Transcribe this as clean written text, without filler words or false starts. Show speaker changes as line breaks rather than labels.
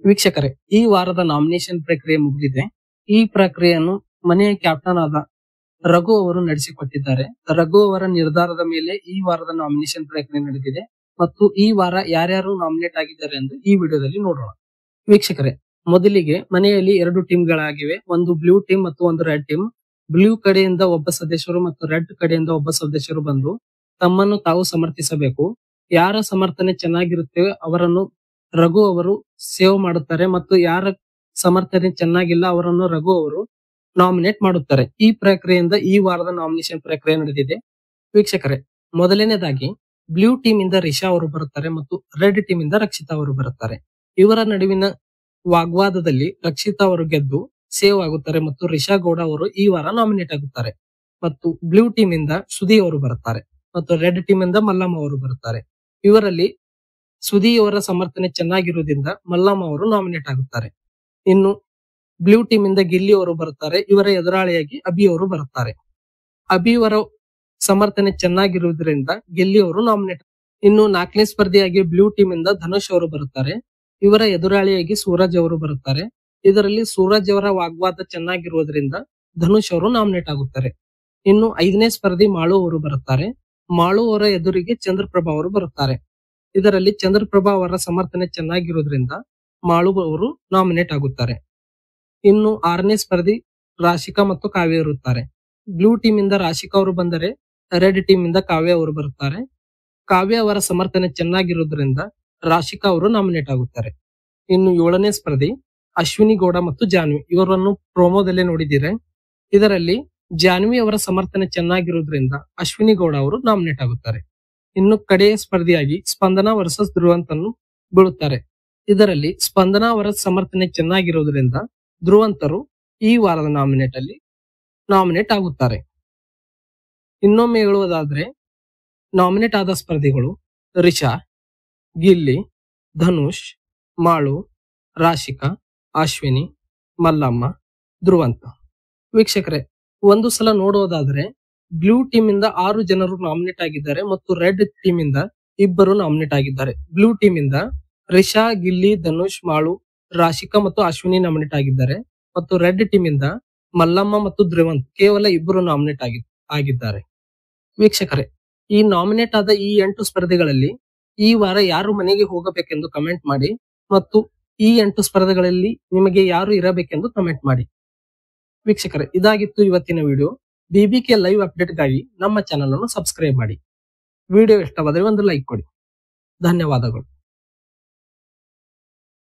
ವೀಕ್ಷಕರೇ, ಈ ವಾರದ ನಾಮಿನೇಷನ್ ಪ್ರಕ್ರಿಯೆ ಮುಗಿದಿದೆ. ಈ ಪ್ರಕ್ರಿಯೆಯನ್ನು ಮನೆಯ ಕ್ಯಾಪ್ಟನ್ ಆದ ರಘು ಅವರು ನಡೆಸಿಕೊಟ್ಟಿದ್ದಾರೆ. ರಘು ಅವರ ನಿರ್ಧಾರದ ಮೇಲೆ ಈ ವಾರದ ನಾಮಿನೇಷನ್ ಪ್ರಕ್ರಿಯೆ ನಡೆದಿದೆ ಮತ್ತು ಈ ವಾರ ಯಾರ್ಯಾರು ನಾಮಿನೇಟ್ ಆಗಿದ್ದಾರೆ ಎಂದು ಈ ವಿಡಿಯೋದಲ್ಲಿ ನೋಡೋಣ. ವೀಕ್ಷಕರೇ, ಮೊದಲಿಗೆ ಮನೆಯಲ್ಲಿ 2 ಟೀಮ್ಗಳಾಗಿವೆ. ಒಂದು ಬ್ಲೂ ಟೀಮ್ ಮತ್ತು ಒಂದು ರೆಡ್ ಟೀಮ್. ಬ್ಲೂ ಕಡೆಯಿಂದ ಒಬ್ಬ ಸದಸ್ಯರು ಮತ್ತು ರೆಡ್ ಕಡೆಯಿಂದ ಒಬ್ಬ ಸದಸ್ಯರು ಬಂದು ತಮ್ಮನ್ನು ತಾವು ಸಮರ್ಥಿಸಬೇಕು. ಯಾರ ಸಮರ್ಥನೆ ಚೆನ್ನಾಗಿರುತ್ತೇವೆ ಅವರನ್ನು ರಘು ಅವರು ಸೇವ್ ಮಾಡುತ್ತಾರೆ ಮತ್ತು ಯಾರ ಸಮರ್ಥನೆ ಚೆನ್ನಾಗಿಲ್ಲ ಅವರನ್ನು ರಘು ಅವರು ನಾಮಿನೇಟ್ ಮಾಡುತ್ತಾರೆ. ಈ ಪ್ರಕ್ರಿಯೆಯಿಂದ ಈ ವಾರದ ನಾಮಿನೇಷನ್ ಪ್ರಕ್ರಿಯೆ ನಡೆದಿದೆ. ವೀಕ್ಷಕರೇ, ಮೊದಲನೇದಾಗಿ ಬ್ಲೂ ಟೀಮ್ ಇಂದ ರಿಷಾ ಅವರು ಬರುತ್ತಾರೆ ಮತ್ತು ರೆಡ್ ಟೀಮ್ ಇಂದ ರಕ್ಷಿತಾ ಅವರು ಬರುತ್ತಾರೆ. ಇವರ ನಡುವಿನ ವಾಗ್ವಾದದಲ್ಲಿ ರಕ್ಷಿತಾ ಅವರು ಗೆದ್ದು ಸೇವ್ ಆಗುತ್ತಾರೆ ಮತ್ತು ರಿಷಾ ಗೌಡ ಅವರು ಈ ವಾರ ನಾಮಿನೇಟ್ ಆಗುತ್ತಾರೆ. ಮತ್ತು ಬ್ಲೂ ಟೀಮ್ ಇಂದ ಸುದಿ ಅವರು ಬರುತ್ತಾರೆ ಮತ್ತು ರೆಡ್ ಟೀಮ್ ಇಂದ ಮಲ್ಲಮ್ಮ ಅವರು ಬರುತ್ತಾರೆ. ಇವರಲ್ಲಿ ಸುದಿ ಅವರ ಸಮರ್ಥನೆ ಚೆನ್ನಾಗಿರುವುದರಿಂದ ಮಲ್ಲಮ್ಮ ಅವರು ನಾಮಿನೇಟ್ ಆಗುತ್ತಾರೆ. ಇನ್ನು ಬ್ಲೂ ಟೀಮ್ ಇಂದ ಗಿಲ್ಲಿ ಅವರು ಬರುತ್ತಾರೆ. ಇವರ ಎದುರಾಳಿಯಾಗಿ ಅಭಿ ಅವರು ಬರುತ್ತಾರೆ. ಅಭಿ ಅವರ ಸಮರ್ಥನೆ ಚೆನ್ನಾಗಿರುವುದರಿಂದ ಗಿಲ್ಲಿ ಅವರು ನಾಮಿನೇಟ್. ಇನ್ನು 4ನೇ ಸ್ಪರ್ಧಿಯಾಗಿ ಬ್ಲೂ ಟೀಮ್ ಇಂದ ಧನುಷ್ ಅವರು ಬರುತ್ತಾರೆ. ಇವರ ಎದುರಾಳಿಯಾಗಿ ಸೂರಜ್ ಅವರು ಬರುತ್ತಾರೆ. ಇದರಲ್ಲಿ ಸೂರಜ್ ಅವರ ವಾಗ್ವಾದ ಚೆನ್ನಾಗಿರುವುದರಿಂದ ಧನುಷ್ ಅವರು ನಾಮಿನೇಟ್ ಆಗುತ್ತಾರೆ. ಇನ್ನು 5ನೇ ಸ್ಪರ್ಧಿ ಮಾಳು ಅವರು ಬರುತ್ತಾರೆ. ಮಾಳು ಅವರ ಎದುರಿಗೆ ಚಂದ್ರಪ್ರಭಾ ಅವರು ಬರುತ್ತಾರೆ. ಇದರಲ್ಲಿ ಚಂದ್ರಪ್ರಭಾ ಅವರ ಸಮರ್ಥನೆ ಚೆನ್ನಾಗಿರುವುದರಿಂದ ಮಾಳು ಅವರು ನಾಮಿನೇಟ್ ಆಗುತ್ತಾರೆ. ಇನ್ನು 6ನೇ ಸ್ಪರ್ಧಿ ರಾಶಿಕಾ ಮತ್ತು ಕಾವ್ಯ ಇರುತ್ತಾರೆ. ಬ್ಲೂ ಟೀಮ್ ಇಂದ ರಾಶಿಕಾ ಅವರು ಬಂದರೆ ರೆಡ್ ಟೀಮ್ ಇಂದ ಕಾವ್ಯ ಅವರು ಬರುತ್ತಾರೆ. ಕಾವ್ಯ ಅವರ ಸಮರ್ಥನೆ ಚೆನ್ನಾಗಿರುವುದರಿಂದ ರಾಶಿಕಾ ಅವರು ನಾಮಿನೇಟ್ ಆಗುತ್ತಾರೆ. ಇನ್ನು 7ನೇ ಸ್ಪರ್ಧಿ ಅಶ್ವಿನಿ ಗೌಡ ಮತ್ತು ಜಾನ್ವಿ. ಇವರನ್ನು ಪ್ರೋಮೋದಲ್ಲೇ ನೋಡಿದ್ದೀರಾ. ಇದರಲ್ಲಿ ಜಾನ್ವಿ ಅವರ ಸಮರ್ಥನೆ ಚೆನ್ನಾಗಿರುವುದರಿಂದ ಅಶ್ವಿನಿ ಗೌಡ ಅವರು ನಾಮಿನೇಟ್ ಆಗುತ್ತಾರೆ. ಇನ್ನು ಕಡೆಯ ಸ್ಪರ್ಧಿಯಾಗಿ ಸ್ಪಂದನಾ ವರ್ಸಸ್ ಧ್ರುವಂತನ್ನು ಬೀಳುತ್ತಾರೆ. ಇದರಲ್ಲಿ ಸ್ಪಂದನಾ ಅವರ ಸಮರ್ಥನೆ ಚೆನ್ನಾಗಿರುವುದರಿಂದ ಧ್ರುವಂತರು ಈ ವಾರದ ನಾಮಿನೇಟ್ ಆಗುತ್ತಾರೆ. ಇನ್ನೊಮ್ಮೆ ಹೇಳುವುದಾದ್ರೆ ನಾಮಿನೇಟ್ ಆದ ಸ್ಪರ್ಧಿಗಳು ರಿಷಾ, ಗಿಲ್ಲಿ, ಧನುಷ್, ಮಾಳು, ರಾಶಿಕಾ, ಅಶ್ವಿನಿ, ಮಲ್ಲಮ್ಮ, ಧ್ರುವಂತ. ವೀಕ್ಷಕರೇ, ಒಂದು ಸಲ ನೋಡುವುದಾದ್ರೆ ಬ್ಲೂ ಟೀಮ್ ಇಂದ 6 ಜನರು ನಾಮಿನೇಟ್ ಆಗಿದ್ದಾರೆ ಮತ್ತು ರೆಡ್ ಟೀಮ್ ಇಂದ 2 ನಾಮಿನೇಟ್ ಆಗಿದ್ದಾರೆ. ಬ್ಲೂ ಟೀಮ್ ಇಂದ ರಿಷಾ, ಗಿಲ್ಲಿ, ಧನುಷ್, ಮಾಳು, ರಾಶಿಕಾ ಮತ್ತು ಅಶ್ವಿನಿ ನಾಮಿನೇಟ್ ಆಗಿದ್ದಾರೆ ಮತ್ತು ರೆಡ್ ಟೀಮ್ ಇಂದ ಮಲ್ಲಮ್ಮ ಮತ್ತು ಧ್ರುವಂತ್ ಕೇವಲ 2 ನಾಮಿನೇಟ್ ಆಗಿದ್ದಾರೆ. ವೀಕ್ಷಕರೇ, ಈ ನಾಮಿನೇಟ್ ಆದ ಈ 8 ಸ್ಪರ್ಧೆಗಳಲ್ಲಿ ಈ ವಾರ ಯಾರು ಮನೆಗೆ ಹೋಗಬೇಕೆಂದು ಕಮೆಂಟ್ ಮಾಡಿ ಮತ್ತು ಈ 8 ಸ್ಪರ್ಧೆಗಳಲ್ಲಿ ನಿಮಗೆ ಯಾರು ಇರಬೇಕೆಂದು ಕಮೆಂಟ್ ಮಾಡಿ. ವೀಕ್ಷಕರೇ, ಇದಾಗಿತ್ತು ಇವತ್ತಿನ ವಿಡಿಯೋ. ಬಿಬಿಕೆ ಲೈವ್ ಅಪ್ಡೇಟ್ಗಾಗಿ ನಮ್ಮ ಚಾನಲ್ ಅನ್ನು ಸಬ್ಸ್ಕ್ರೈಬ್ ಮಾಡಿ. ವಿಡಿಯೋ ಇಷ್ಟವಾದರೆ ಒಂದು ಲೈಕ್ ಕೊಡಿ. ಧನ್ಯವಾದಗಳು.